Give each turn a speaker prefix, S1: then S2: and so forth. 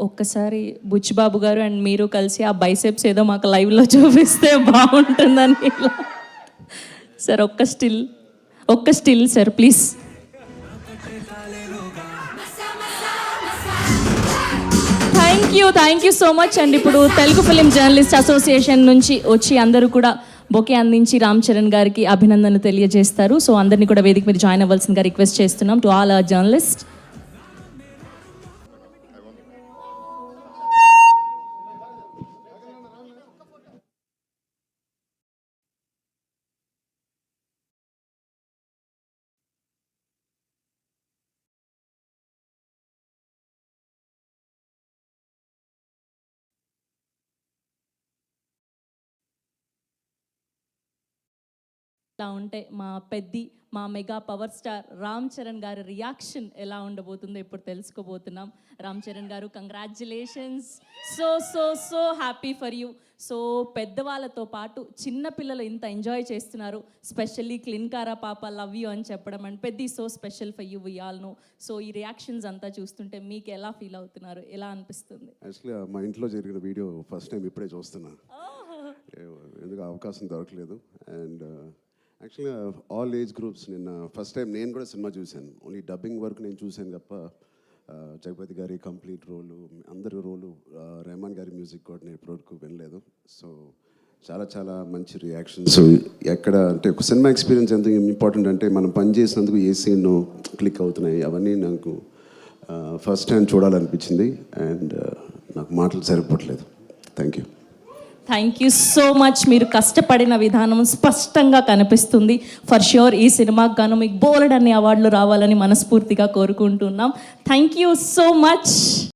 S1: ఒక్కసారి బుచ్చిబాబు గారు అండ్ మీరు కలిసి ఆ బైసెప్స్ ఏదో మాకు లైవ్లో చూపిస్తే బాగుంటుందని. సార్ ఒక్క still sir please. Thank you so much and ఇప్పుడు తెలుగు ఫిలిం జర్నలిస్ట్ అసోసియేషన్ నుంచి వచ్చి అందరూ కూడా బొకే అందించి రామ్ చరణ్ గారికి అభినందనలు తెలియజేస్తారు. సో అందరినీ కూడా వేదిక మీద జాయిన్ అవ్వాల్సిందిగా రిక్వెస్ట్ చేస్తున్నాం టు ఆల్ అవర్ జర్నలిస్ట్. ఎలా ఉంటే మా mega power star Ram Charan గారి రియాక్షన్ ఎలా ఉండబోతుందో ఇప్పుడు తెలుసుకోబోతున్నాం. రామ్ చరణ్ గారు congratulations, so so so happy for you. So పెద్దవాళ్ళతో పాటు చిన్నపిల్లలు ఇంత ఎంజాయ్ చేస్తున్నారు, స్పెషల్లీ క్లిన్కారా పాప లవ్ యూ అని చెప్పడం అండ్ పెద్ద so special for you we all know. So ఈ రియాక్షన్స్ అంతా చూస్తుంటే మీకు ఎలా ఫీల్ అవుతున్నారు, ఎలా అనిపిస్తుంది?
S2: యాక్చువల్లీ మా ఇంట్లో జరిగిన వీడియో ఫస్ట్ టైం ఇప్పుడే చూస్తున్నా, ఎందుకు అవకాశం దొరకలేదు. అండ్ యాక్చువల్గా ఆల్ ఏజ్ గ్రూప్స్ నిన్న ఫస్ట్ టైం నేను కూడా సినిమా చూశాను. ఓన్లీ డబ్బింగ్ వరకు నేను చూశాను తప్ప జగపతి గారి కంప్లీట్ రోలు, అందరి రోలు, రెహమాన్ గారి మ్యూజిక్ కూడా నేను ఇప్పటివరకు వినలేదు. సో చాలా చాలా మంచి రియాక్షన్స్. ఎక్కడ అంటే ఒక సినిమా ఎక్స్పీరియన్స్ ఎంత ఇంపార్టెంట్ అంటే మనం పని చేసినందుకు ఏ సీన్ క్లిక్ అవుతున్నాయి అవన్నీ నాకు ఫస్ట్ టైం చూడాలనిపించింది. అండ్ నాకు మాటలు సరిపోవట్లేదు. Thank
S1: you so much. మీరు కష్టపడిన విధానం స్పష్టంగా కనిపిస్తుంది. ఫర్ ష్యూర్ ఈ సినిమాకు గాను మీకు బోలెడ్ అన్ని అవార్డులు రావాలని మనస్ఫూర్తిగా కోరుకుంటున్నాం. Thank you so much.